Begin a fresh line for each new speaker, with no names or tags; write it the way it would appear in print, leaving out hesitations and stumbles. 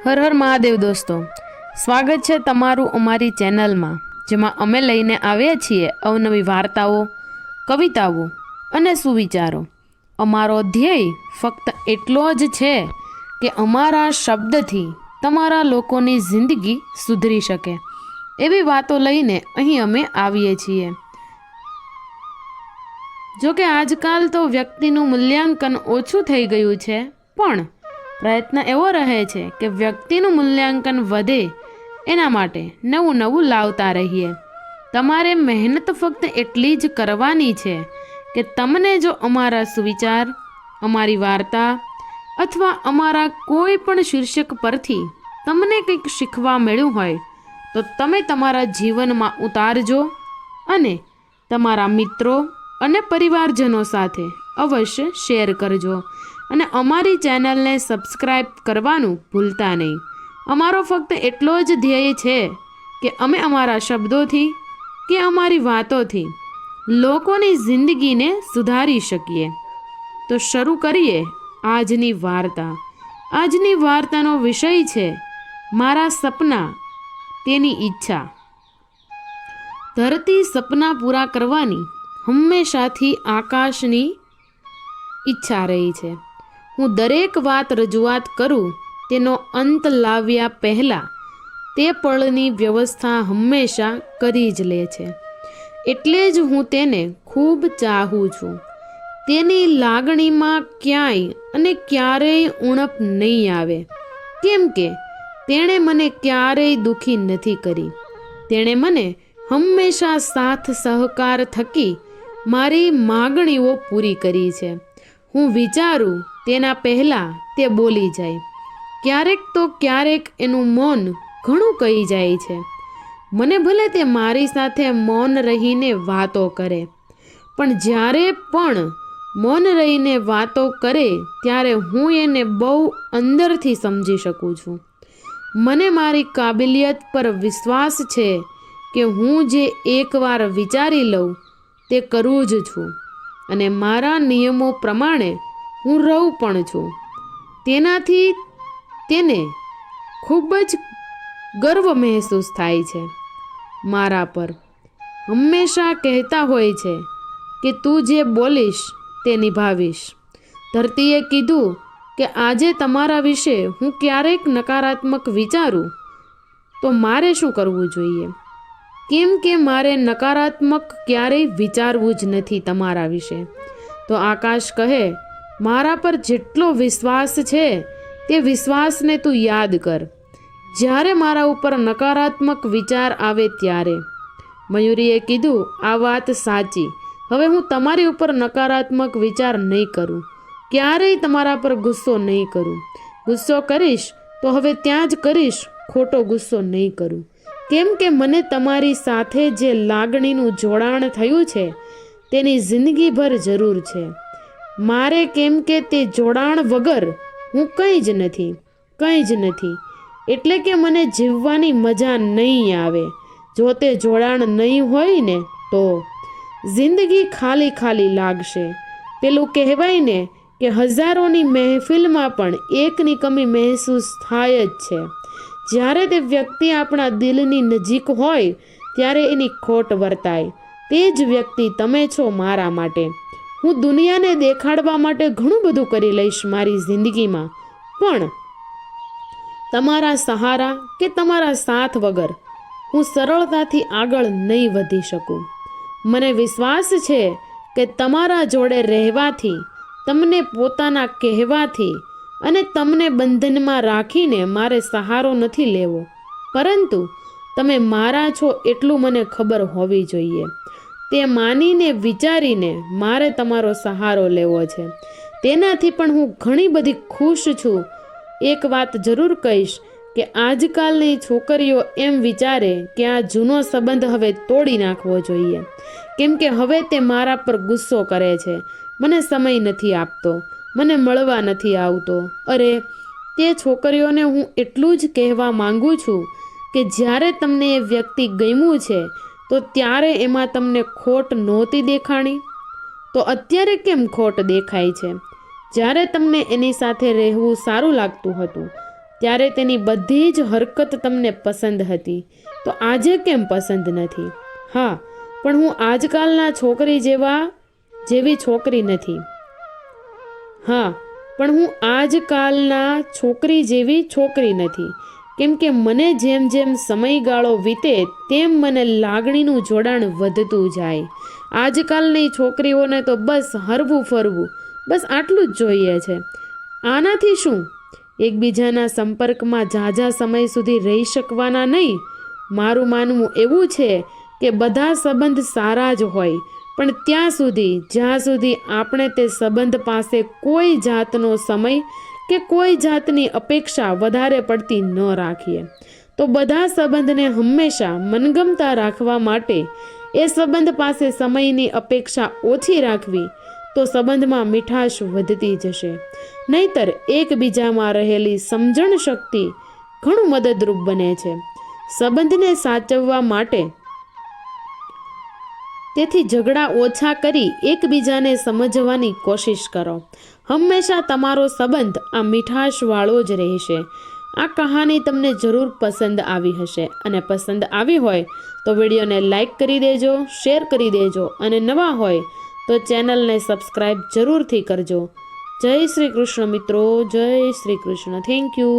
હર હર મહાદેવ દોસ્તો, સ્વાગત છે તમારું અમારી ચેનલમાં, જેમાં અમે લઈને આવ્યા છીએ અવનવી વાર્તાઓ, કવિતાઓ અને સુવિચારો. અમારો ધ્યેય ફક્ત એટલો જ છે કે અમારા શબ્દથી તમારા લોકોની જિંદગી સુધરી શકે, એવી વાતો લઈને અહીં અમે આવીએ છીએ. જોકે આજકાલ તો વ્યક્તિનું મૂલ્યાંકન ઓછું થઈ ગયું છે, પણ પ્રયત્ન એવો રહે છે કે વ્યક્તિનું મૂલ્યાંકન વધે એના માટે નવું નવું લાવતા રહીએ. તમારે મહેનત ફક્ત એટલી જ કરવાની છે કે તમને જો અમારા સુવિચાર, અમારી વાર્તા અથવા અમારા કોઈ પણ શીર્ષક પરથી તમને કંઈક શીખવા મળ્યું હોય તો તમે તમારા જીવનમાં ઉતારજો અને તમારા મિત્રો અને પરિવારજનો સાથે અવશ્ય શેર કરજો. અને અમારી ચેનલને સબસ્ક્રાઈબ કરવાનું ભૂલતા નહીં. અમારો ફક્ત એટલો જ ધ્યેય છે કે અમે અમારા શબ્દોથી કે અમારી વાતોથી લોકોની જિંદગીને સુધારી શકીએ. તો શરૂ કરીએ આજની વાર્તા. આજની વાર્તાનો વિષય છે મારા સપના, તેની ઈચ્છા. ધરતી સપના પૂરા કરવાની હંમેશાથી આકાશની ઈચ્છા રહી છે. હું દરેક વાત રજૂઆત કરું તેનો અંત લાવ્યા પહેલાં તે પળની વ્યવસ્થા હંમેશા કરી જ લે છે. એટલે જ હું તેને ખૂબ ચાહું છું. તેની લાગણીમાં ક્યાંય અને ક્યારેય ઉણપ નહીં આવે, કેમ કે તેણે મને ક્યારેય દુઃખી નથી કરી. તેણે મને હંમેશા સાથ સહકાર થકી મારી માગણીઓ પૂરી કરી છે. હું વિચારું તેના પહેલાં તે બોલી જાય. ક્યારેક તો ક્યારેક એનું મૌન ઘણું કહી જાય છે. મને ભલે તે મારી સાથે મૌન રહીને વાતો કરે, પણ જ્યારે પણ મૌન રહીને વાતો કરે ત્યારે હું એને બહુ અંદરથી સમજી શકું છું. મને મારી કાબિલિયત પર વિશ્વાસ છે કે હું જે એકવાર વિચારી લઉં તે કરું જ છું, અને મારા નિયમો પ્રમાણે હું રહું પણ છું. તેનાથી તેને ખૂબ જ ગર્વ મહેસૂસ થાય છે મારા પર. હંમેશા કહેતા હોય છે કે તું જે બોલીશ તે નિભાવીશ. ધરતીએ કીધું કે આજે તમારા વિશે હું ક્યારેક નકારાત્મક વિચારું તો મારે શું કરવું જોઈએ, કેમ કે મારે નકારાત્મક ક્યારેય વિચારવું જ નથી તમારા વિશે. તો આકાશ કહે, મારા પર જેટલો વિશ્વાસ છે તે વિશ્વાસને તું યાદ કર જ્યારે મારા ઉપર નકારાત્મક વિચાર આવે ત્યારે. મયુરીએ કીધું, આ વાત સાચી. હવે હું તમારી ઉપર નકારાત્મક વિચાર નહીં કરું, ક્યારેય તમારા પર ગુસ્સો નહીં કરું. ગુસ્સો કરીશ તો હવે ત્યાં જ કરીશ, ખોટો ગુસ્સો નહીં કરું, કેમ કે મને તમારી સાથે જે લાગણીનું જોડાણ થયું છે તેની જિંદગીભર જરૂર છે મારે, કેમ કે તે જોડાણ વગર હું કંઈ જ નથી. એટલે કે મને જીવવાની મજા નહીં આવે. જો તે જોડાણ નહીં હોય ને તો જિંદગી ખાલી ખાલી લાગશે. પેલું કહેવાય ને કે હજારોની મહેફિલમાં પણ એકની કમી મહેસૂસ થાય જ છે. જ્યારે તે વ્યક્તિ આપણા દિલની નજીક હોય ત્યારે એની ખોટ વર્તાય. તે જ વ્યક્તિ તમે છો મારા માટે. હું દુનિયાને દેખાડવા માટે ઘણું બધું કરી લઈશ મારી જિંદગીમાં, પણ તમારા સહારા કે તમારા સાથ વગર હું સરળતાથી આગળ નહીં વધી શકું. મને વિશ્વાસ છે કે તમારા જોડે રહેવાથી, તમને પોતાના કહેવાથી અને તમને બંધનમાં રાખીને મારે સહારો નથી લેવો, પરંતુ તમે મારા છો એટલું મને ખબર હોવી જોઈએ. તે માનીને વિચારીને મારે તમારો સહારો લેવો છે. તેનાથી પણ હું ઘણી બધી ખુશ છું. એક વાત જરૂર કહીશ કે આજકાલની છોકરીઓ એમ વિચારે કે આ જૂનો સંબંધ હવે તોડી નાખવો જોઈએ, કેમ કે હવે તે મારા પર ગુસ્સો કરે છે, મને સમય નથી આપતો, મને મળવા નથી આવતો. અરે, તે છોકરીઓને હું એટલું જ કહેવા માંગુ છું કે જ્યારે તમને એ વ્યક્તિ ગમ્યું છે તો ત્યારે એમાં તમને ખોટ નહોતી દેખાણી, તો અત્યારે કેમ ખોટ દેખાય છે? જ્યારે તમને એની સાથે રહેવું સારું લાગતું હતું ત્યારે તેની બધી જ હરકત તમને પસંદ હતી, તો આજે કેમ પસંદ નથી? હા, પણ હું આજકાલના છોકરી જેવી છોકરી નથી. હા, પણ હું આજકાલના છોકરી જેવી છોકરી નથી, કેમ કે મને જેમ જેમ સમયગાળો વીતે તેમ મને લાગણીનું જોડાણ વધતું જાય. આજકાલની છોકરીઓને તો બસ હરવું ફરવું, બસ આટલું જ જોઈએ છે. આનાથી શું? એકબીજાના સંપર્કમાં ઝાઝા સમય સુધી રહી શકવાના નહીં. મારું માનવું એવું છે કે બધા સંબંધ સારા જ હોય, પણ ત્યાં સુધી જ્યાં સુધી આપણે તે સંબંધ પાસે કોઈ જાતનો સમય કે કોઈ જાતની અપેક્ષા વધારે પડતી ન રાખીએ. તો બધા સંબંધને હંમેશા મનગમતા રાખવા માટે એ સંબંધ પાસે સમયની અપેક્ષા ઓછી રાખવી, તો સંબંધમાં મીઠાશ વધતી જશે. નહીતર એકબીજામાં રહેલી સમજણ શક્તિ ઘણું મદદરૂપ બને છે સંબંધને સાચવવા માટે. તેથી ઝઘડા ઓછા કરી એકબીજાને સમજવાની કોશિશ કરો. હંમેશા તમારો સંબંધ આ મીઠાશવાળો જ રહેશે. આ કહાની તમને જરૂર પસંદ આવી હશે, અને પસંદ આવી હોય તો વિડીયોને લાઈક કરી દેજો, શેર કરી દેજો, અને નવા હોય તો ચેનલને સબસ્ક્રાઈબ જરૂરથી કરજો. જય શ્રી કૃષ્ણ મિત્રો, જય શ્રી કૃષ્ણ. Thank you.